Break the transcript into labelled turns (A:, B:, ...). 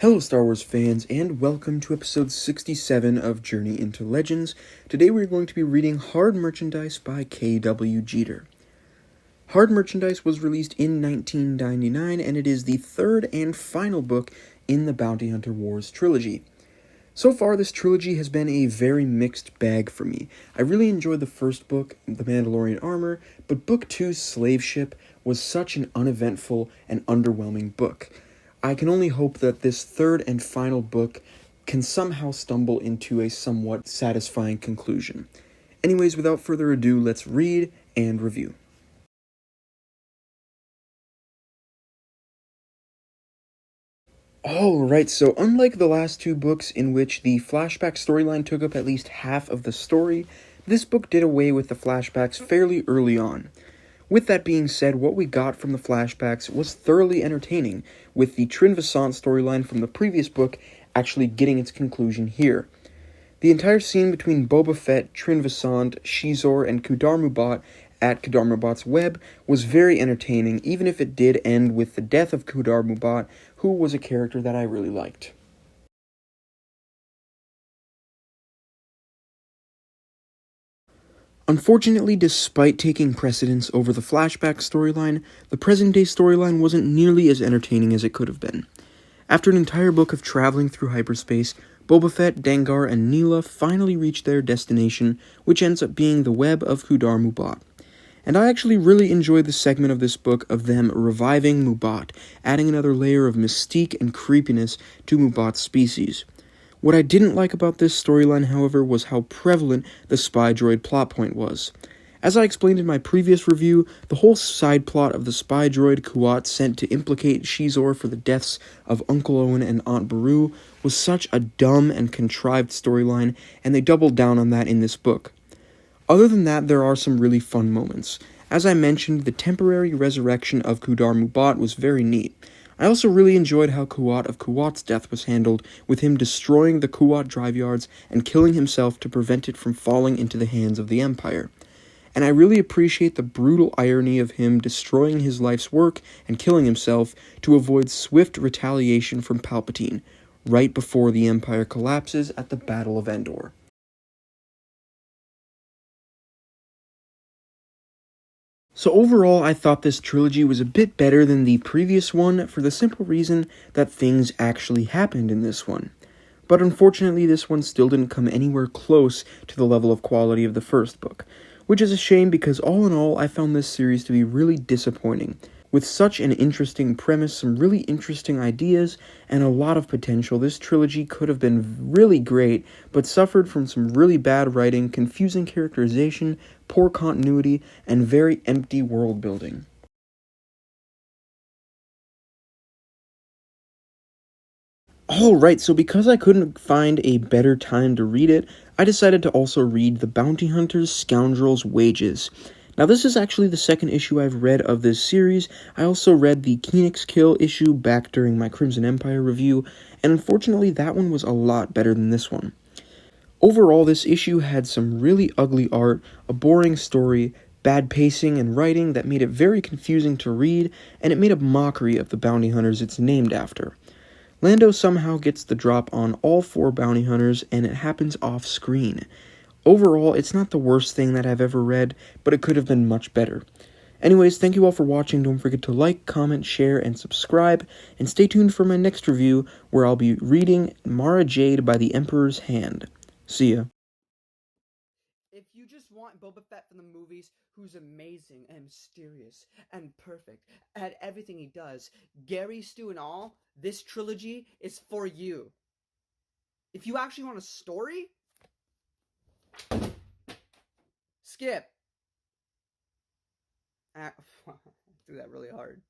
A: Hello Star Wars fans, and welcome to episode 67 of Journey into Legends. Today we're going to be reading Hard Merchandise by K.W. Jeter. Hard Merchandise was released in 1999, and it is the third and final book in the Bounty Hunter Wars trilogy. So far, this trilogy has been a very mixed bag for me. I really enjoyed the first book, The Mandalorian Armor, but Book 2's Slave Ship was such an uneventful and underwhelming book. I can only hope that this third and final book can somehow stumble into a somewhat satisfying conclusion. Anyways, without further ado, let's read and review. Alright, so unlike the last two books in which the flashback storyline took up at least half of the story, this book did away with the flashbacks fairly early on. With that being said, what we got from the flashbacks was thoroughly entertaining, with the Trin Vazant storyline from the previous book actually getting its conclusion here. The entire scene between Boba Fett, Trin Vazant, Shizor, and Kudar Mubat at Kudar Mubat's web was very entertaining, even if it did end with the death of Kudar Mubat, who was a character that I really liked. Unfortunately, despite taking precedence over the flashback storyline, the present-day storyline wasn't nearly as entertaining as it could have been. After an entire book of traveling through hyperspace, Boba Fett, Dengar, and Neela finally reach their destination, which ends up being the web of Kudar Mubat. And I actually really enjoyed the segment of this book of them reviving Mubat, adding another layer of mystique and creepiness to Mubat's species. What I didn't like about this storyline, however, was how prevalent the spy droid plot point was. As I explained in my previous review, the whole side plot of the spy droid Kuat sent to implicate Shizor for the deaths of Uncle Owen and Aunt Beru was such a dumb and contrived storyline, and they doubled down on that in this book. Other than that, there are some really fun moments. As I mentioned, the temporary resurrection of Kudar Mubat was very neat. I also really enjoyed how Kuat of Kuat's death was handled, with him destroying the Kuat drive yards and killing himself to prevent it from falling into the hands of the Empire. And I really appreciate the brutal irony of him destroying his life's work and killing himself to avoid swift retaliation from Palpatine, right before the Empire collapses at the Battle of Endor. So overall, I thought this trilogy was a bit better than the previous one for the simple reason that things actually happened in this one. But unfortunately, this one still didn't come anywhere close to the level of quality of the first book, which is a shame because all in all, I found this series to be really disappointing. With such an interesting premise, some really interesting ideas, and a lot of potential, this trilogy could have been really great, but suffered from some really bad writing, confusing characterization, poor continuity, and very empty world building. Alright, so because I couldn't find a better time to read it, I decided to also read The Bounty Hunter's Scoundrel's Wages. Now, this is actually the second issue I've read of this series. I also read the Phoenix Kill issue back during my Crimson Empire review, and unfortunately that one was a lot better than this one. Overall, this issue had some really ugly art, a boring story, bad pacing and writing that made it very confusing to read, and it made a mockery of the bounty hunters it's named after. Lando somehow gets the drop on all 4 bounty hunters, and it happens off-screen. Overall, it's not the worst thing that I've ever read, but it could have been much better. Anyways, thank you all for watching. Don't forget to like, comment, share, and subscribe, and stay tuned for my next review, where I'll be reading Mara Jade by the Emperor's Hand. See ya.
B: If you just want Boba Fett from the movies, who's amazing and mysterious and perfect at everything he does, Gary, Stu, and all, this trilogy is for you. If you actually want a story, skip. I threw that really hard.